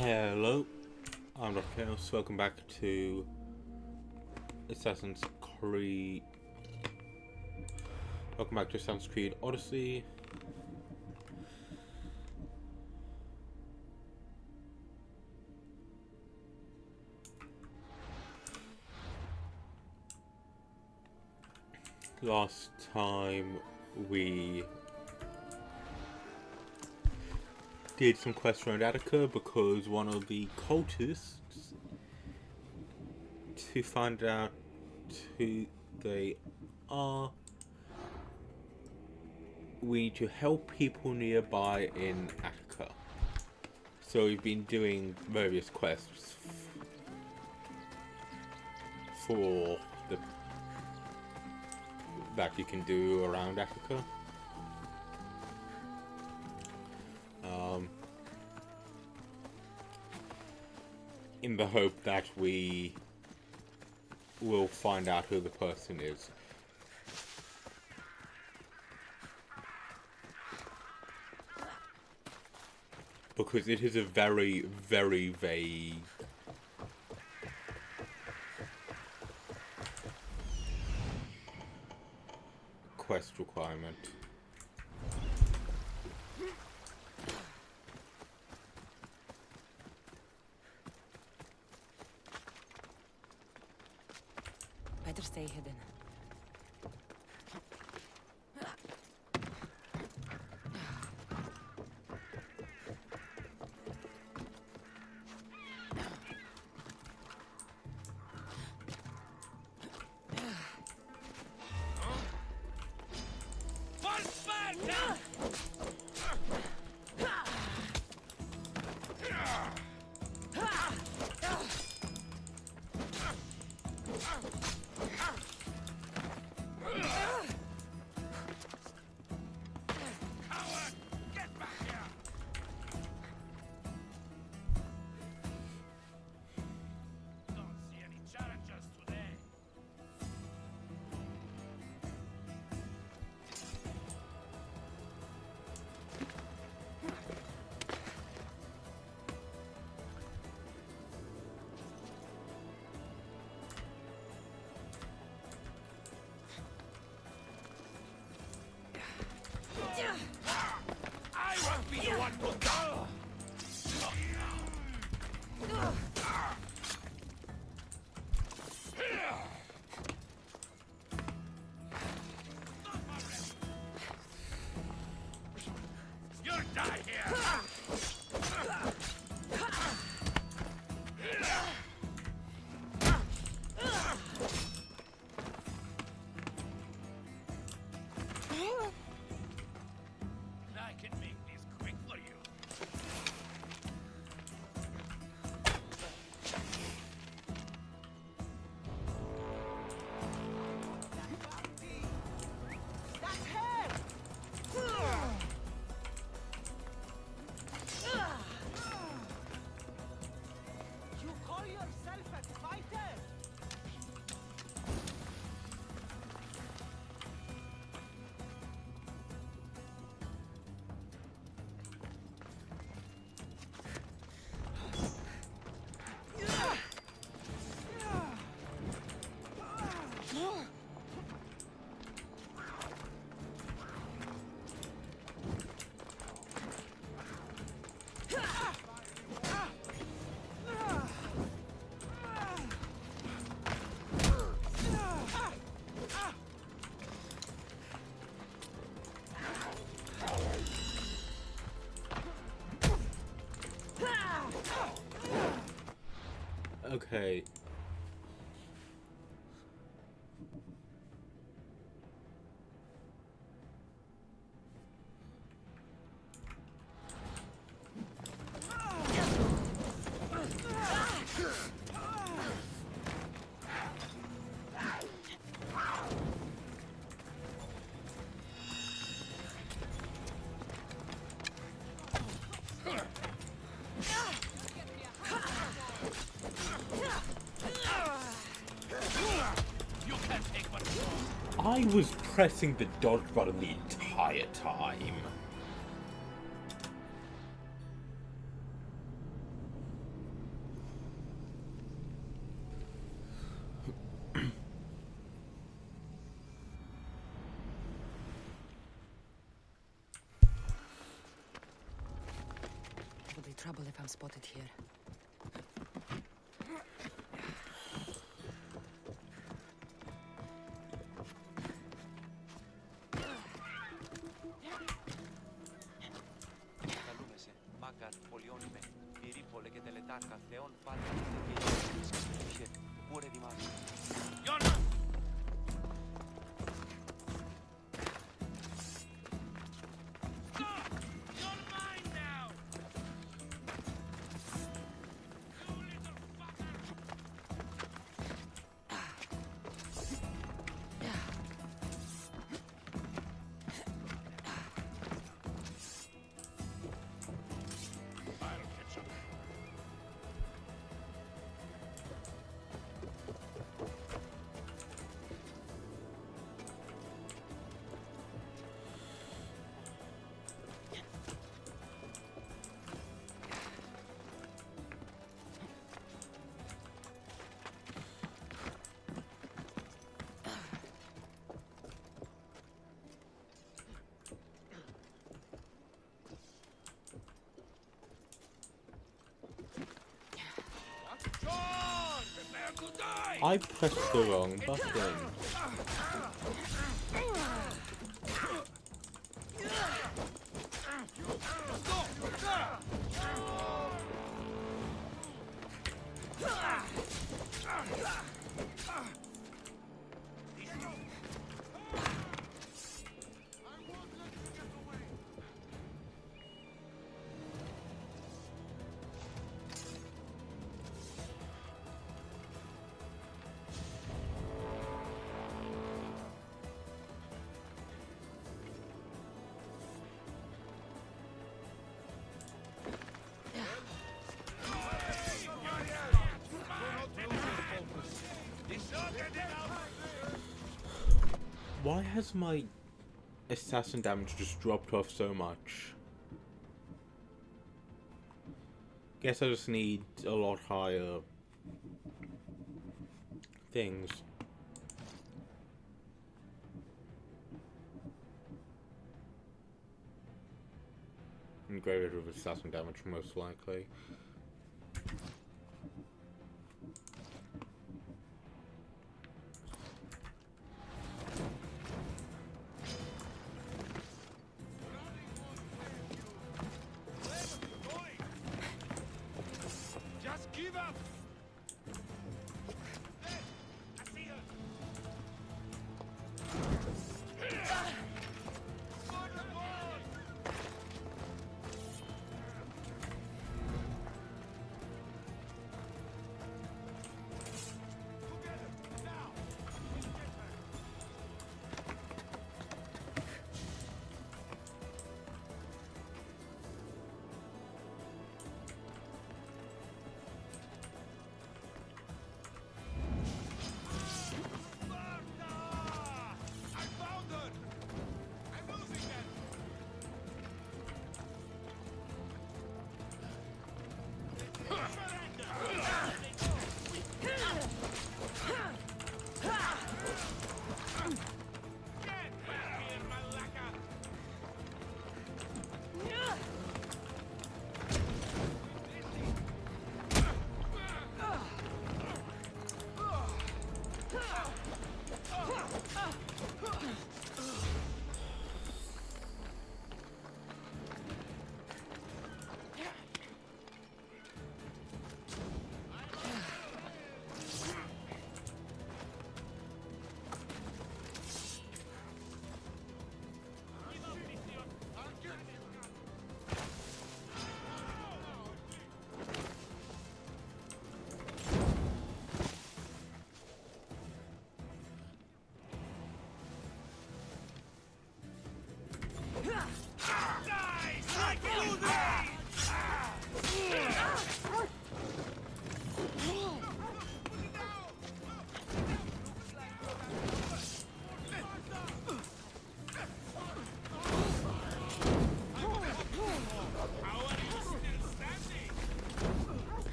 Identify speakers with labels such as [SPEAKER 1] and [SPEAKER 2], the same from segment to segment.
[SPEAKER 1] Hello, I'm Dr. Chaos. Welcome back to Assassin's Creed. Welcome back to Assassin's Creed Odyssey. Last time we did some quests around Attica because one of the cultists, to find out who they are, we need to help people nearby in Attica. So we've been doing various quests for the that you can do around Attica. In the hope that we will find out who the person is. Because it is a very, very vague quest requirement.
[SPEAKER 2] Better stay hidden.
[SPEAKER 3] I won't be the one to go! You'll die here! I can make this quick for you.
[SPEAKER 4] You call yourself a fighter?
[SPEAKER 1] Okay. I was pressing the dodge button the entire time.
[SPEAKER 2] trouble if I'm spotted here.
[SPEAKER 5] Καλούμεσαι, Μάγκαρ, Πολιόνιμε, Πυρίπολε και Τελετάρχα, Θεών Πάτερ και Ιησούς Χριστούχε, που ετοιμάζει.
[SPEAKER 1] I pressed the wrong button. Why has my assassin damage just dropped off so much? Guess I just need a lot higher things. And get rid of assassin damage most likely.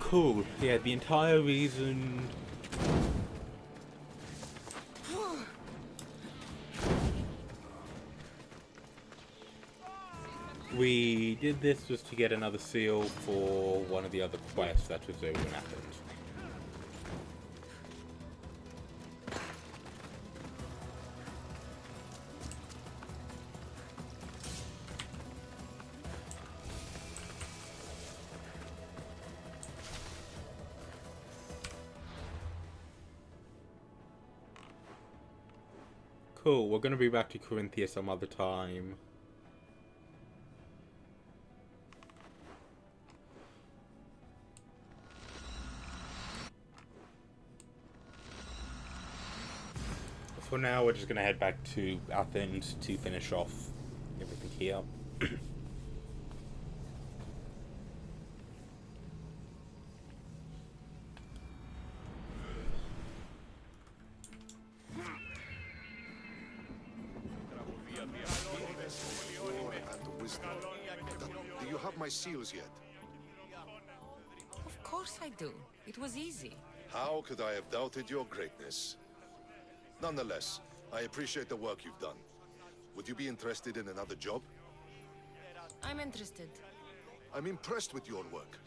[SPEAKER 1] Cool. Yeah, the entire reason we did this was to get another seal for one of the other quests that was over in Athens. Cool, we're gonna be back to Corinthia some other time. For now, we're just gonna head back to Athens to finish off everything here.
[SPEAKER 6] And wisdom. Do you have my seals yet?
[SPEAKER 2] Of course I do. It was easy.
[SPEAKER 6] How could I have doubted your greatness? Nonetheless, I appreciate the work you've done. Would you be interested in another job?
[SPEAKER 2] I'm interested.
[SPEAKER 6] I'm impressed with your work.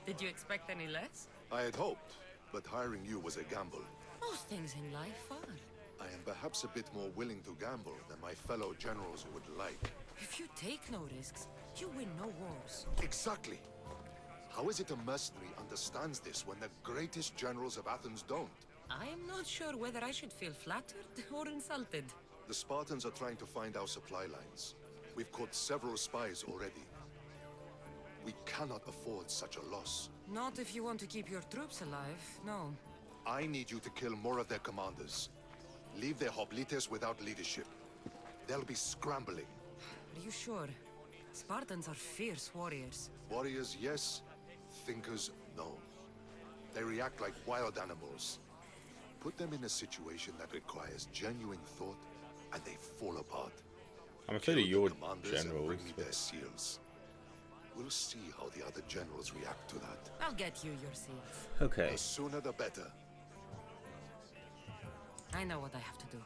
[SPEAKER 2] Did you expect any less?
[SPEAKER 6] I had hoped, but hiring you was a gamble.
[SPEAKER 2] Most things in life are.
[SPEAKER 6] I am perhaps a bit more willing to gamble than my fellow generals would like.
[SPEAKER 2] If you take no risks, you win no wars.
[SPEAKER 6] Exactly. How is it a mercenary understands this when the greatest generals of Athens don't?
[SPEAKER 2] I am not sure whether I should feel flattered or insulted.
[SPEAKER 6] The Spartans are trying to find our supply lines. We've caught several spies already. We cannot afford such a loss.
[SPEAKER 2] Not if you want to keep your troops alive, no.
[SPEAKER 6] I need you to kill more of their commanders. Leave their hoplites without leadership. They'll be scrambling.
[SPEAKER 2] Are you sure? Spartans are fierce warriors.
[SPEAKER 6] Warriors, yes. Thinkers, no. They react like wild animals. Put them in a situation that requires genuine thought, and they fall apart.
[SPEAKER 1] I'm afraid of
[SPEAKER 6] Kill
[SPEAKER 1] your
[SPEAKER 6] the commanders and
[SPEAKER 1] generals.
[SPEAKER 6] bring me their seals. We'll see how the other generals react to that.
[SPEAKER 2] I'll get you your seals.
[SPEAKER 1] Okay.
[SPEAKER 6] The sooner the better.
[SPEAKER 2] I know what I have to do.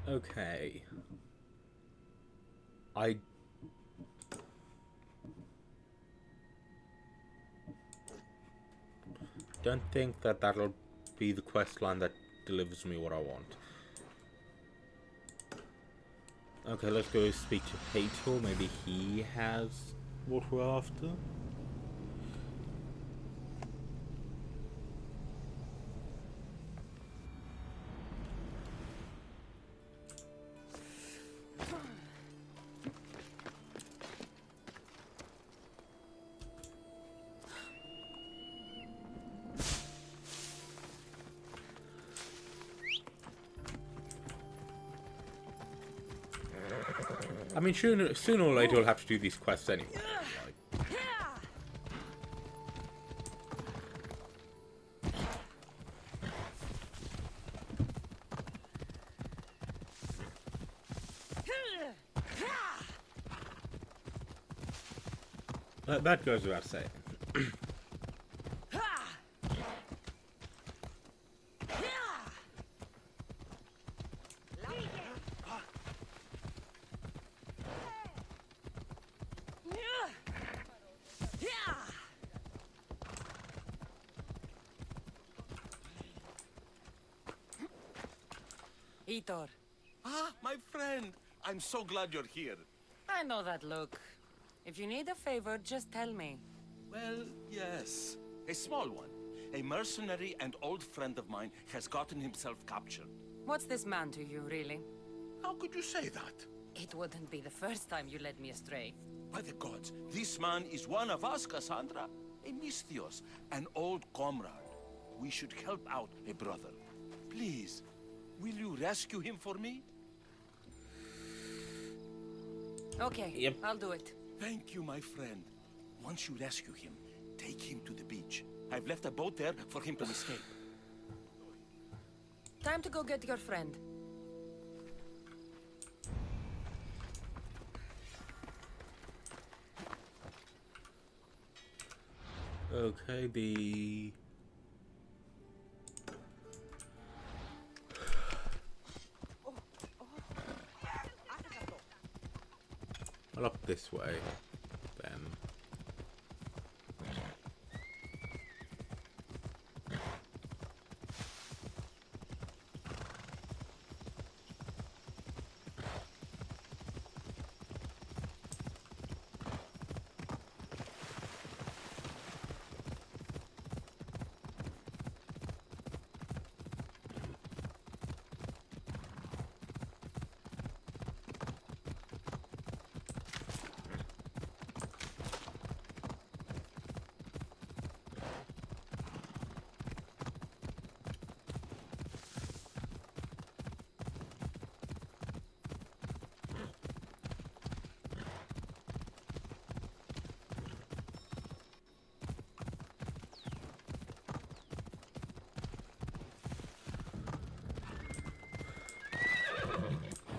[SPEAKER 1] Okay. I don't think that that'll be the quest line that delivers me what I want. Okay, let's go speak to Hator. Maybe he has what we're after. I mean, sooner or later we'll have to do these quests anyway. Like, that goes without saying.
[SPEAKER 2] Hitor,
[SPEAKER 3] Ah, my friend. I'm so glad you're here.
[SPEAKER 2] I know that look. If you need a favor, just tell me.
[SPEAKER 3] Well, yes. A small one. A mercenary and old friend of mine has gotten himself captured.
[SPEAKER 2] What's this man to you, really?
[SPEAKER 3] How could you say that?
[SPEAKER 2] It wouldn't be the first time you led me astray.
[SPEAKER 3] By the gods, this man is one of us, Cassandra. A Misthios, an old comrade. We should help out a brother. Please, will you rescue him for me?
[SPEAKER 2] Okay,
[SPEAKER 1] Yep.
[SPEAKER 2] I'll do it.
[SPEAKER 3] Thank you, my friend. Once you rescue him, take him to the beach. I've left a boat there for him to escape.
[SPEAKER 2] Time to go get your friend.
[SPEAKER 1] Okay, the... I'll up this way, then.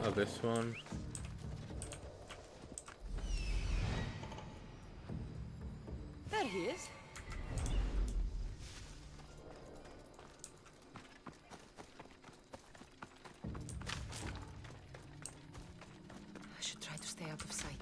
[SPEAKER 1] Oh, this one.
[SPEAKER 2] There he is. I should try to stay out of sight.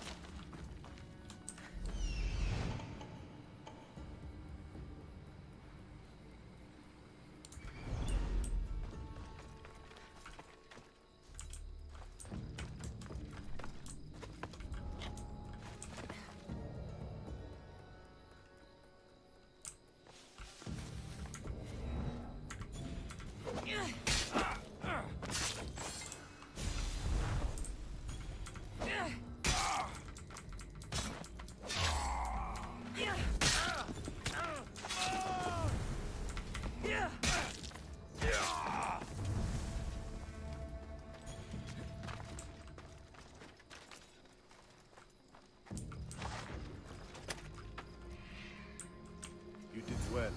[SPEAKER 7] You did well.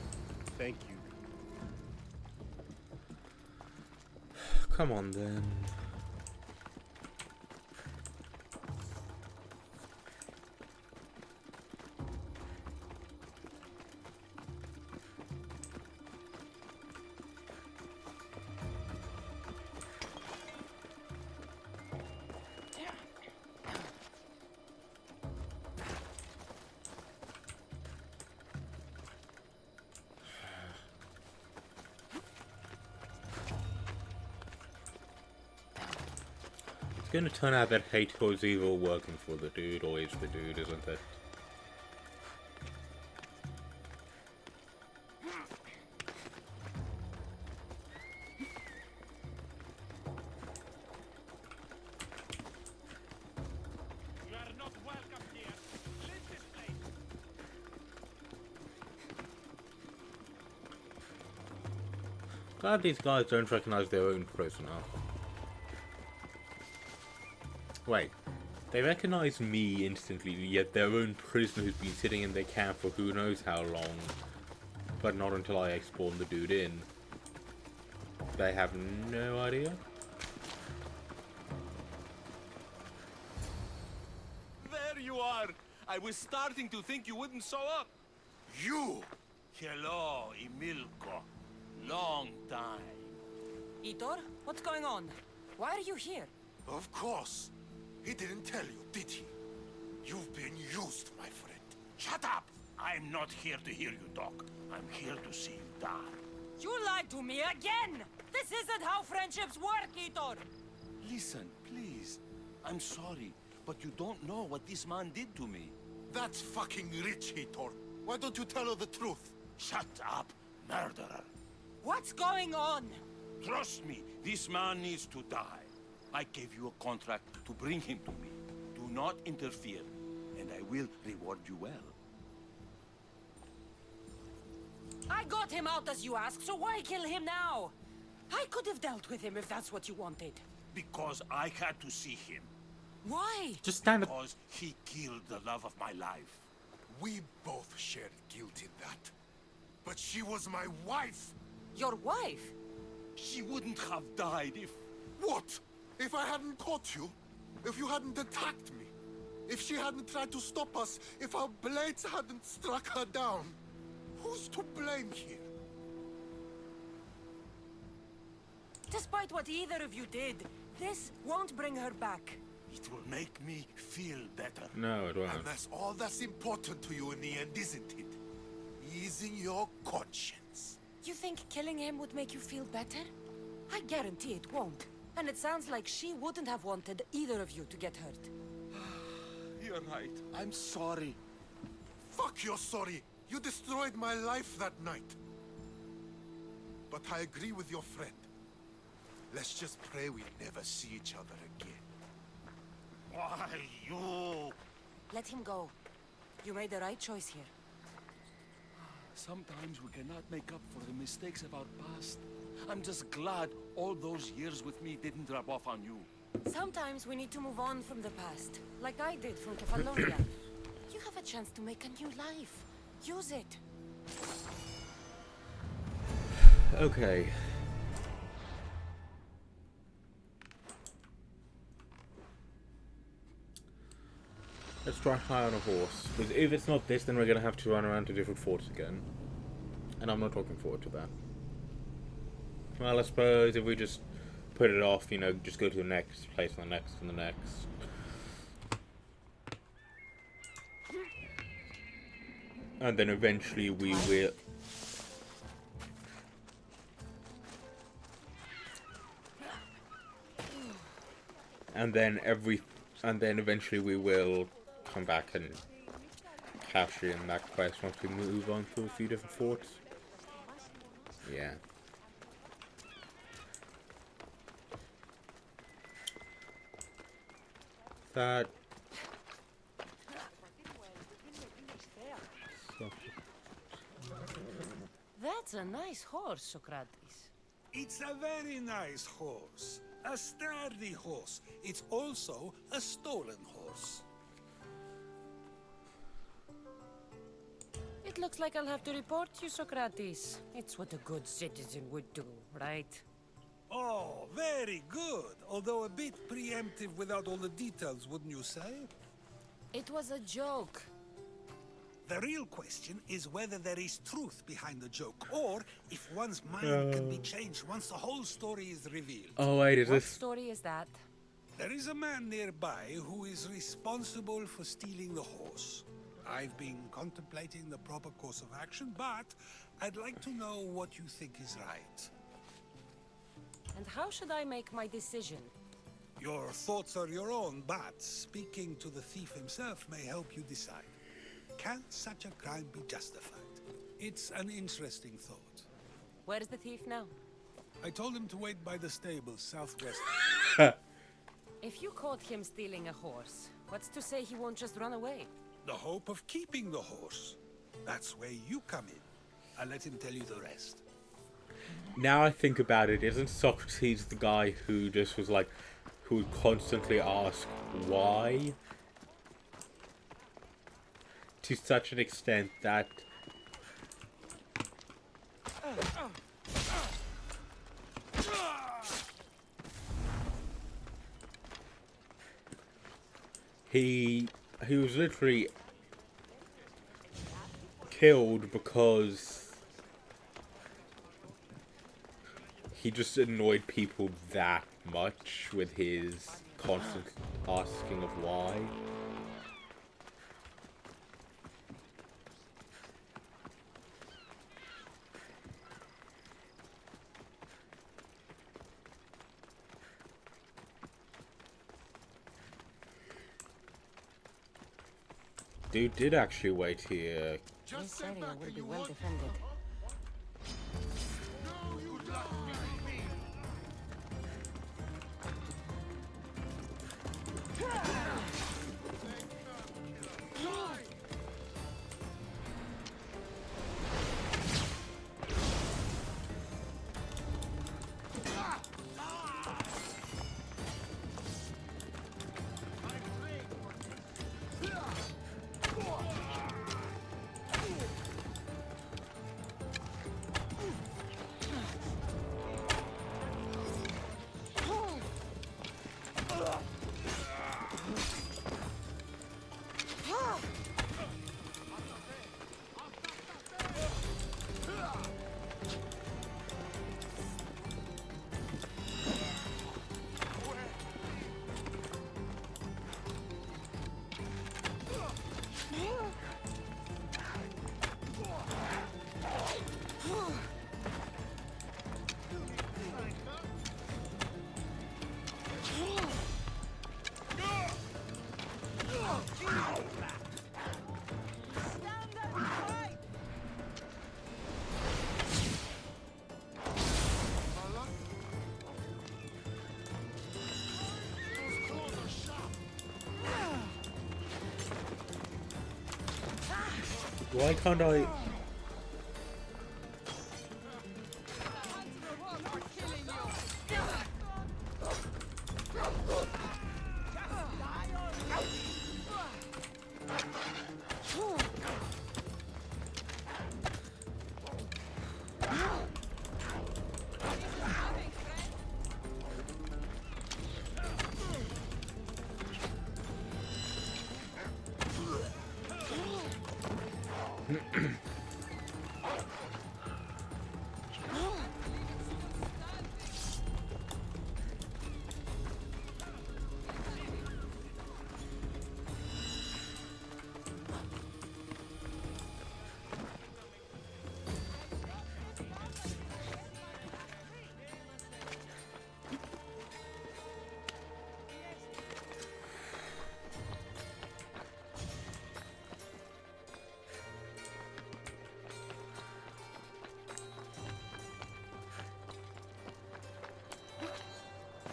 [SPEAKER 7] Thank you.
[SPEAKER 1] Come on, then. It's gonna turn out that hate towards evil working for the dude, or is the dude, isn't it?
[SPEAKER 4] You are not welcome here. Leave this place.
[SPEAKER 1] Glad these guys don't recognize their own prisoner. Wait, they recognize me instantly, yet their own prisoner who's been sitting in their camp for who knows how long, but not until I spawn the dude in. They have no idea?
[SPEAKER 3] There you are! I was starting to think you wouldn't show up. You! Hello, Emilko. Long time.
[SPEAKER 2] Itor, what's going on? Why are you here?
[SPEAKER 6] Of course. He didn't tell you, did he? You've been used, my friend.
[SPEAKER 3] Shut up! I'm not here to hear you talk. I'm here to see you die.
[SPEAKER 2] You lied to me again! This isn't how friendships work, Itor!
[SPEAKER 3] Listen, please. I'm sorry, but you don't know what this man did to me.
[SPEAKER 6] That's fucking rich, Hitor. Why don't you tell her the truth?
[SPEAKER 3] Shut up, murderer.
[SPEAKER 2] What's going on?
[SPEAKER 3] Trust me, this man needs to die. I gave you a contract to bring him to me. Do not interfere, and I will reward you well.
[SPEAKER 2] I got him out as you asked, so why kill him now? I could have dealt with him if that's what you wanted.
[SPEAKER 3] Because I had to see him.
[SPEAKER 2] Why?
[SPEAKER 1] Just stand up.
[SPEAKER 3] Because he killed the love of my life.
[SPEAKER 6] We both shared guilt in that. But she was my wife!
[SPEAKER 2] Your wife?
[SPEAKER 3] She wouldn't have died if...
[SPEAKER 6] What? If I hadn't caught you? If you hadn't attacked me? If she hadn't tried to stop us? If our blades hadn't struck her down? Who's to blame here?
[SPEAKER 2] Despite what either of you did, this won't bring her back.
[SPEAKER 3] It will make me feel better.
[SPEAKER 1] No, it won't.
[SPEAKER 6] And that's all that's important to you in the end, isn't it? Easing your conscience.
[SPEAKER 2] You think killing him would make you feel better? I guarantee it won't. And it sounds like she wouldn't have wanted either of you to get hurt.
[SPEAKER 3] You're right. I'm sorry.
[SPEAKER 6] Fuck, you're sorry. You destroyed my life that night. But I agree with your friend. Let's just pray we never see each other again.
[SPEAKER 3] Why, you...
[SPEAKER 2] Let him go. You made the right choice here.
[SPEAKER 3] Sometimes we cannot make up for the mistakes of our past. I'm just glad all those years with me didn't rub off on you.
[SPEAKER 2] Sometimes we need to move on from the past, like I did from Kefalonia. You have a chance to make a new life. Use it.
[SPEAKER 1] Okay. Let's try high on a horse. Because if it's not this, then we're gonna have to run around to different forts again. And I'm not looking forward to that. Well, I suppose if we just put it off, you know, just go to the next place and the next and the next. And then eventually we will... And then eventually we will come back and cash in that quest once we move on to a few different forts. Yeah. That...
[SPEAKER 2] That's a nice horse, Socrates.
[SPEAKER 8] It's a very nice horse. A sturdy horse. It's also a stolen horse.
[SPEAKER 2] It looks like I'll have to report you, Socrates. It's what a good citizen would do, right?
[SPEAKER 8] Oh, very good. Although a bit preemptive without all the details, wouldn't you say?
[SPEAKER 2] It was a joke.
[SPEAKER 8] The real question is whether there is truth behind the joke, or if one's mind can be changed once the whole story is revealed.
[SPEAKER 1] Oh wait, is
[SPEAKER 2] What
[SPEAKER 1] this...
[SPEAKER 2] story is that?
[SPEAKER 8] There is a man nearby who is responsible for stealing the horse. I've been contemplating the proper course of action, but I'd like to know what you think is right.
[SPEAKER 2] And how should I make my decision?
[SPEAKER 8] Your thoughts are your own, but speaking to the thief himself may help you decide. Can such a crime be justified? It's an interesting thought.
[SPEAKER 2] Where is the thief now?
[SPEAKER 8] I told him to wait by the stables southwest.
[SPEAKER 2] If you caught him stealing a horse, what's to say he won't just run away?
[SPEAKER 8] The hope of keeping the horse. That's where you come in. I'll let him tell you the rest.
[SPEAKER 1] Now I think about it, isn't Socrates the guy who just was like, who would constantly ask why? To such an extent that he was literally killed because he just annoyed people that much with his constant asking of why. Dude did actually wait here.
[SPEAKER 2] This area will be well defended.
[SPEAKER 1] Why can't I?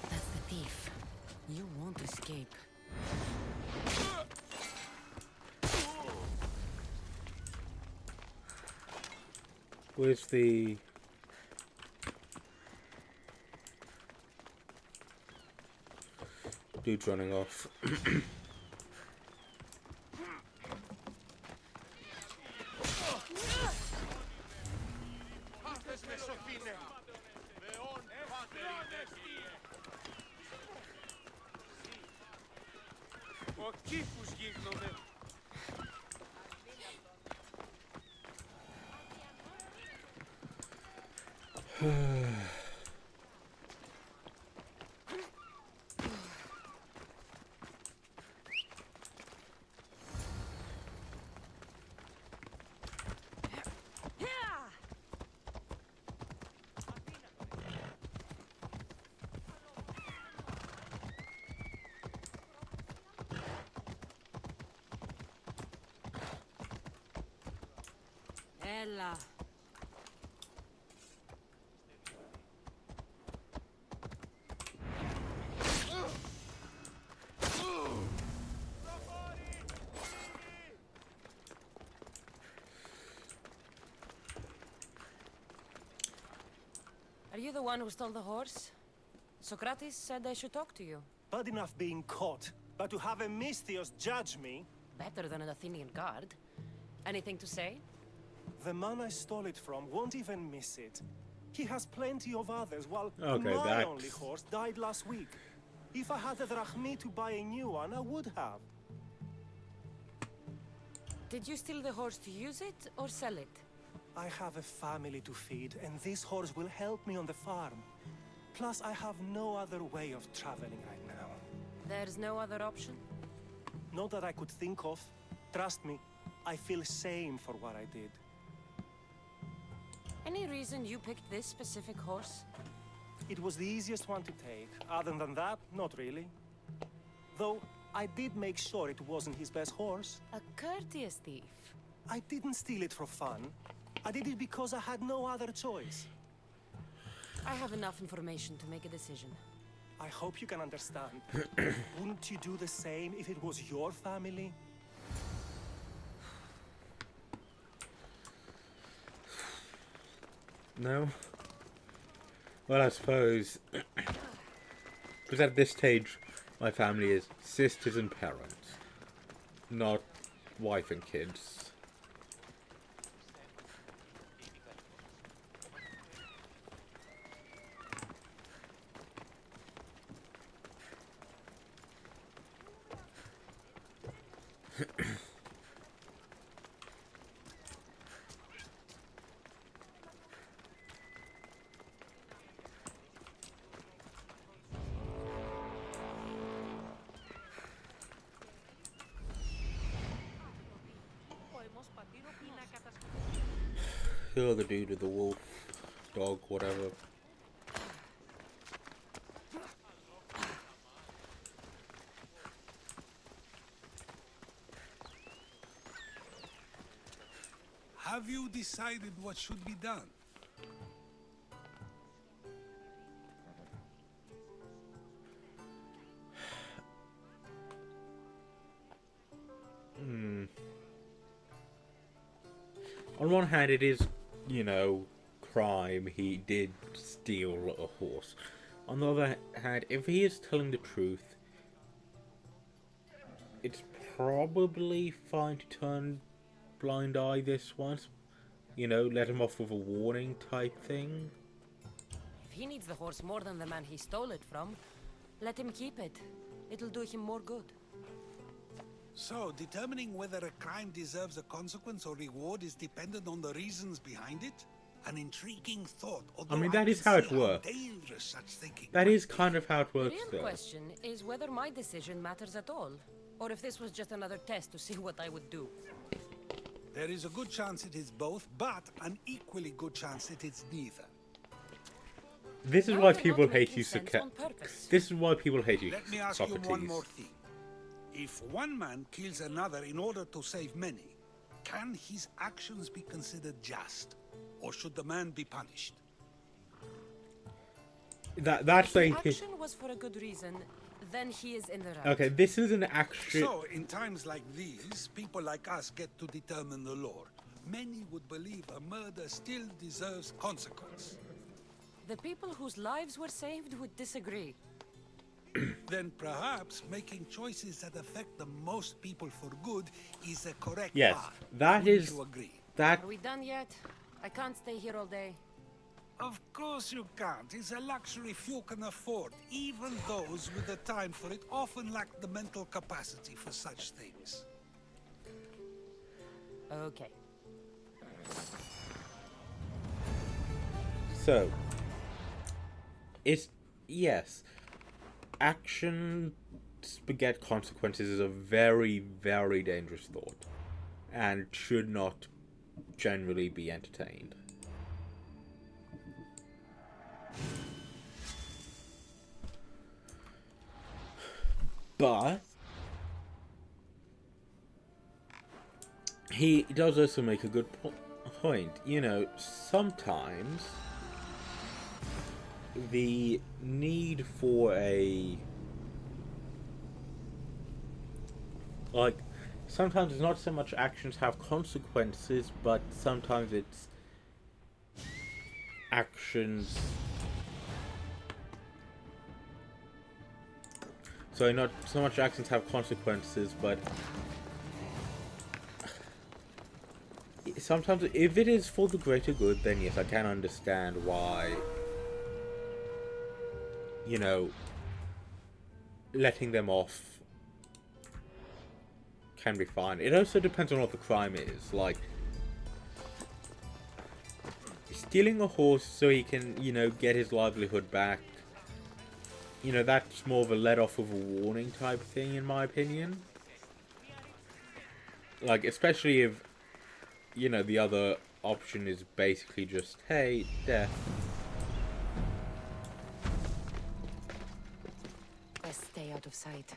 [SPEAKER 2] That's the thief. You won't escape.
[SPEAKER 1] Where's the? Dude's running off.
[SPEAKER 4] Ο κύφους γίγνομαι.
[SPEAKER 2] Έλα. Are you the one who stole the horse? Socrates said I should talk to you.
[SPEAKER 9] Bad enough being caught, but to have a Misthios judge me?
[SPEAKER 2] Better than an Athenian guard. Anything to say?
[SPEAKER 9] The man I stole it from won't even miss it. He has plenty of others, while
[SPEAKER 1] Okay,
[SPEAKER 9] my
[SPEAKER 1] that's...
[SPEAKER 9] only horse died last week. If I had the drachmi to buy a new one, I would have.
[SPEAKER 2] Did you steal the horse to use it or sell it?
[SPEAKER 9] I have a family to feed, and this horse will help me on the farm. Plus, I have no other way of traveling right now.
[SPEAKER 2] There's no other option?
[SPEAKER 9] Not that I could think of. Trust me, I feel shame for what I did.
[SPEAKER 2] Any reason you picked this specific horse?
[SPEAKER 9] It was the easiest one to take. Other than that, not really. Though, I did make sure it wasn't his best horse.
[SPEAKER 2] A courteous thief.
[SPEAKER 9] I didn't steal it for fun. I did it because I had no other choice.
[SPEAKER 2] I have enough information to make a decision.
[SPEAKER 9] I hope you can understand. Wouldn't you do the same if it was your family?
[SPEAKER 1] No? Well, I suppose... Because at this stage, my family is sisters and parents. Not wife and kids. You're the dude with the wolf, dog, whatever.
[SPEAKER 8] Have you decided what should be done?
[SPEAKER 1] on one hand, it is, you know, crime. He did steal a horse. On the other hand, if he is telling the truth, it's probably fine to turn blind eye this once. You know, let him off with a warning type thing.
[SPEAKER 2] If he needs the horse more than the man he stole it from, let him keep it. It'll do him more good.
[SPEAKER 8] So, determining whether a crime deserves a consequence or reward is dependent on the reasons behind it? An intriguing thought, although
[SPEAKER 1] I mean, that is
[SPEAKER 8] can
[SPEAKER 1] how it
[SPEAKER 8] see
[SPEAKER 1] works.
[SPEAKER 8] dangerous such thinking
[SPEAKER 1] That
[SPEAKER 8] might
[SPEAKER 1] is
[SPEAKER 8] be.
[SPEAKER 1] kind of how it
[SPEAKER 2] The
[SPEAKER 1] works,
[SPEAKER 2] real
[SPEAKER 1] though.
[SPEAKER 2] question is whether my decision matters at all, or if this was just another test to see what I would do.
[SPEAKER 8] There is a good chance it is both, but an equally good chance it is neither.
[SPEAKER 1] This is
[SPEAKER 2] Now
[SPEAKER 1] why
[SPEAKER 2] you're
[SPEAKER 1] people
[SPEAKER 2] not
[SPEAKER 1] hate
[SPEAKER 2] making
[SPEAKER 1] you,
[SPEAKER 2] sense
[SPEAKER 1] Socrates.
[SPEAKER 2] on purpose.
[SPEAKER 1] This is why people hate you,
[SPEAKER 8] Let me ask
[SPEAKER 1] Socrates.
[SPEAKER 8] you one more thing. If one man kills another in order to save many, can his actions be considered just? Or should the man be punished?
[SPEAKER 1] That's a...
[SPEAKER 2] If action was for a good reason, then he is in the right.
[SPEAKER 1] Okay, this is an action...
[SPEAKER 8] So, in times like these, people like us get to determine the law. Many would believe a murder still deserves consequence.
[SPEAKER 2] The people whose lives were saved would disagree.
[SPEAKER 8] Then perhaps making choices that affect the most people for good is a correct
[SPEAKER 1] Yes,
[SPEAKER 8] path.
[SPEAKER 1] that
[SPEAKER 8] Wouldn't
[SPEAKER 1] is...
[SPEAKER 8] you agree?
[SPEAKER 1] That...
[SPEAKER 2] Are we done yet? I can't stay here all day.
[SPEAKER 8] Of course you can't. It's a luxury few can afford. Even those with the time for it often lack the mental capacity for such things.
[SPEAKER 2] Okay.
[SPEAKER 1] So... It's... Yes. Action beget consequences is a very, very dangerous thought. And should not generally be entertained. But he does also make a good point. You know, sometimes the need for a... Like, sometimes it's not so much actions have consequences, but sometimes it's actions... So not so much actions have consequences, but sometimes if it is for the greater good, then yes, I can understand why, you know, letting them off can be fine. It also depends on what the crime is. Like, stealing a horse so he can, you know, get his livelihood back, you know, that's more of a let off with a warning type thing, in my opinion. Like, especially if, you know, the other option is basically just, hey, death.
[SPEAKER 2] Best stay out of sight.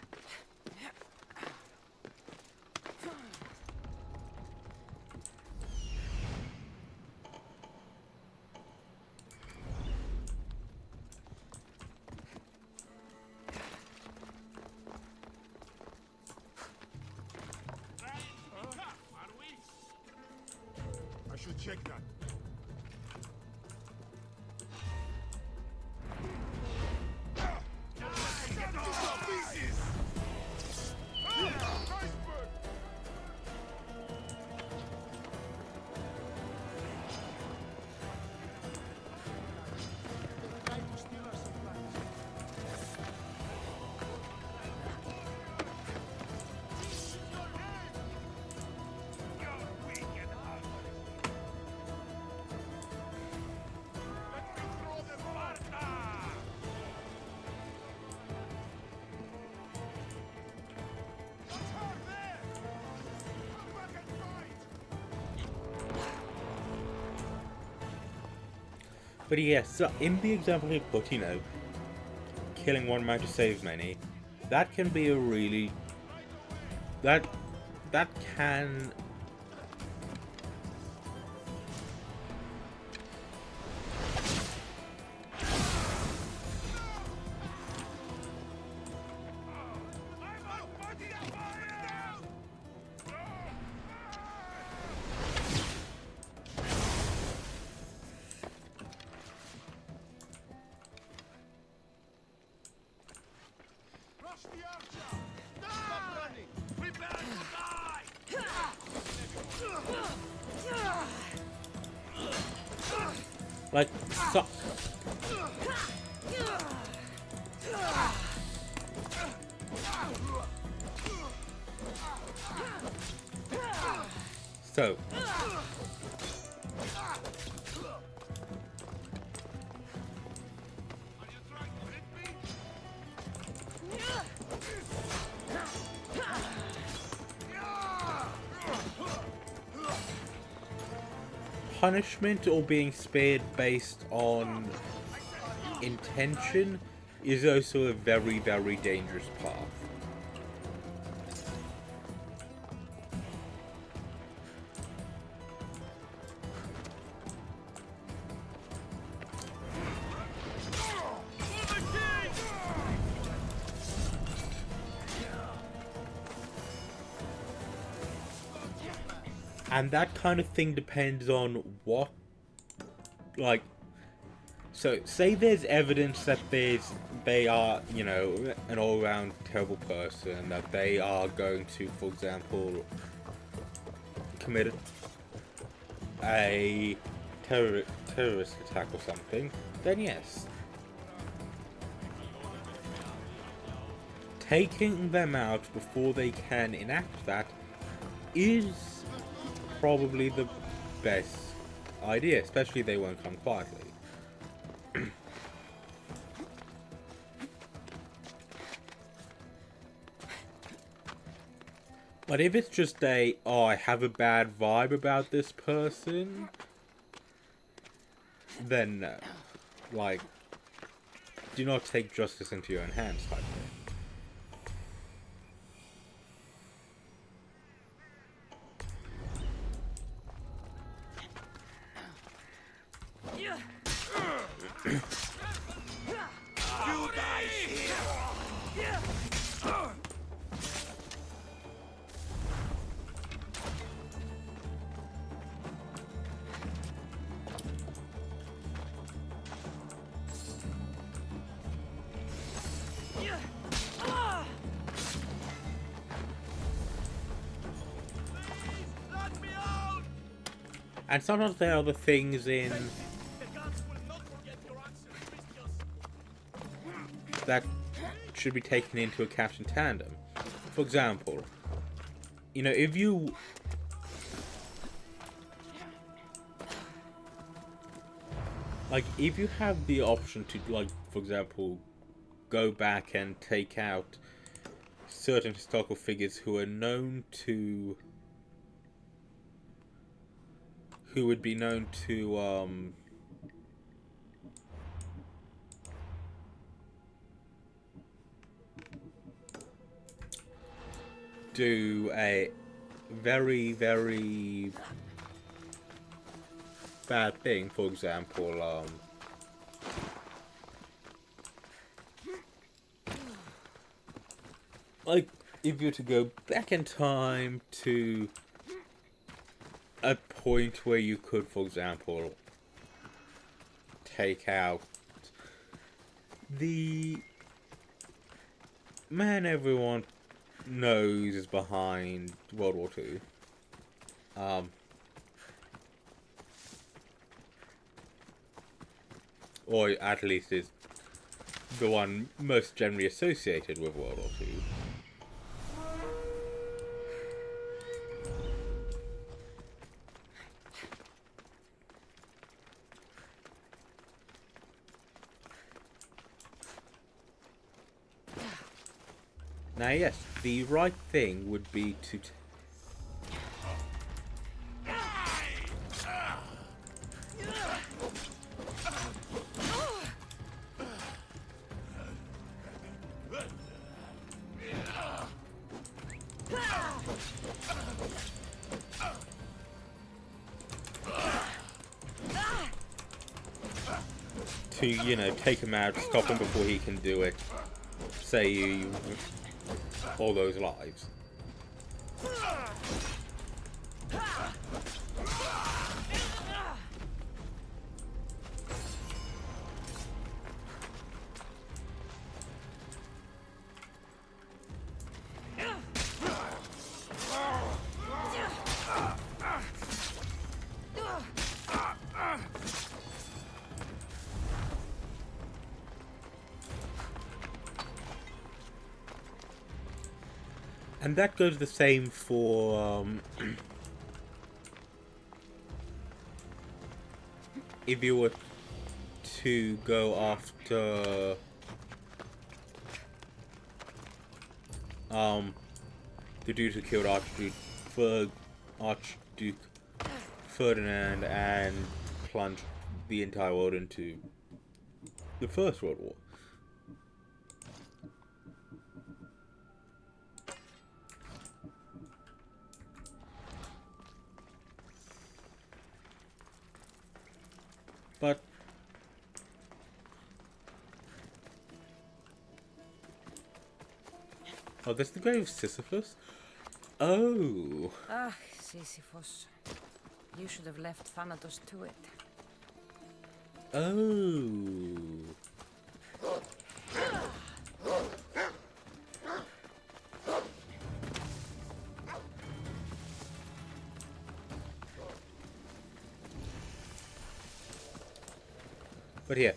[SPEAKER 6] I should check that.
[SPEAKER 1] But yes, so in the example he put, you know, killing one man to save many, that can be a really... That can... Like, so punishment or being spared based on intention is also a very, very dangerous path. And that kind of thing depends on what, like, so say there's evidence that they are, you know, an all-round terrible person, that they are going to, for example, commit a terrorist attack or something, then yes. Taking them out before they can enact that is probably the best idea, especially if they won't come quietly. But if it's just a, oh, I have a bad vibe about this person, then no. Like, do not take justice into your own hands type thing. And sometimes there are other things in that should be taken into account in tandem. For example, you know, if you have the option to, like, for example, go back and take out certain historical figures who are known to, who would be known to, do a very, very bad thing, for example, like, if you were to go back in time to a point where you could, for example, take out the man everyone knows is behind World War II. Or at least is the one most generally associated with World War II. Now, yes, the right thing would be to you know, take him out, stop him before he can do it, save all those lives. And that goes the same for if you were to go after the dude who killed Archduke Ferdinand and plunged the entire world into the First World War. But oh, that's the grave of Sisyphus? Oh.
[SPEAKER 2] Ah, Sisyphus. You should have left Thanatos to it.
[SPEAKER 1] Oh. But here.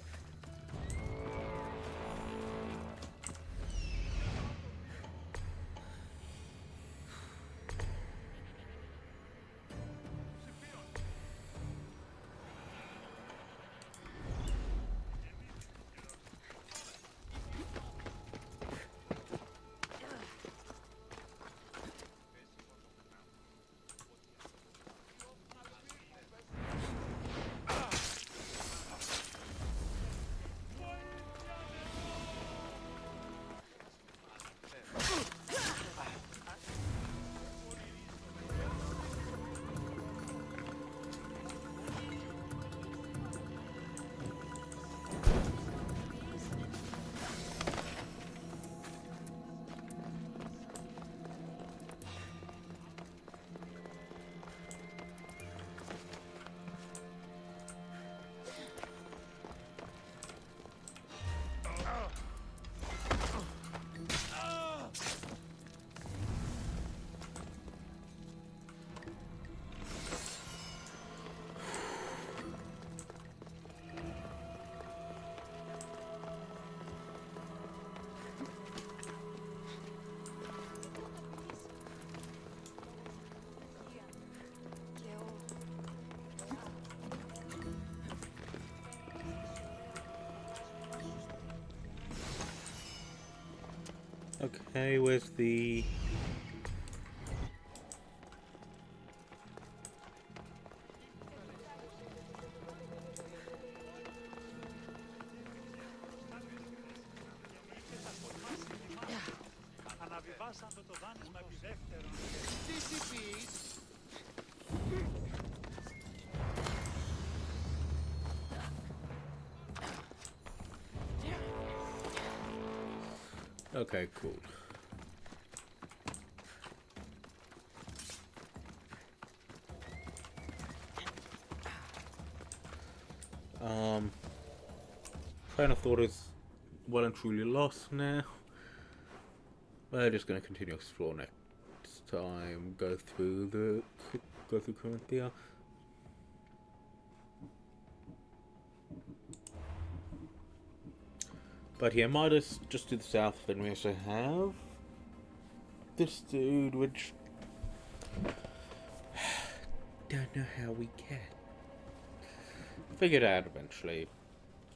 [SPEAKER 1] Okay, where's the...
[SPEAKER 4] Αναβιβάσαμε το δάνεισμα επί δεύτερον.
[SPEAKER 1] Okay, cool. Train of thought is well and truly lost now. We're just going to continue to explore next time. Go through Corinthia. But yeah, Midas just to the south. Then we also have this dude, which don't know how we get. Figure it out eventually.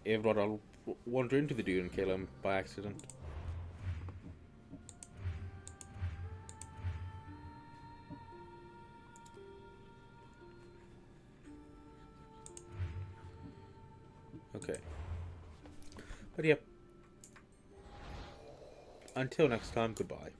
[SPEAKER 1] If not, I'll wander into the dude and kill him by accident. Okay. But yep. Until next time, goodbye.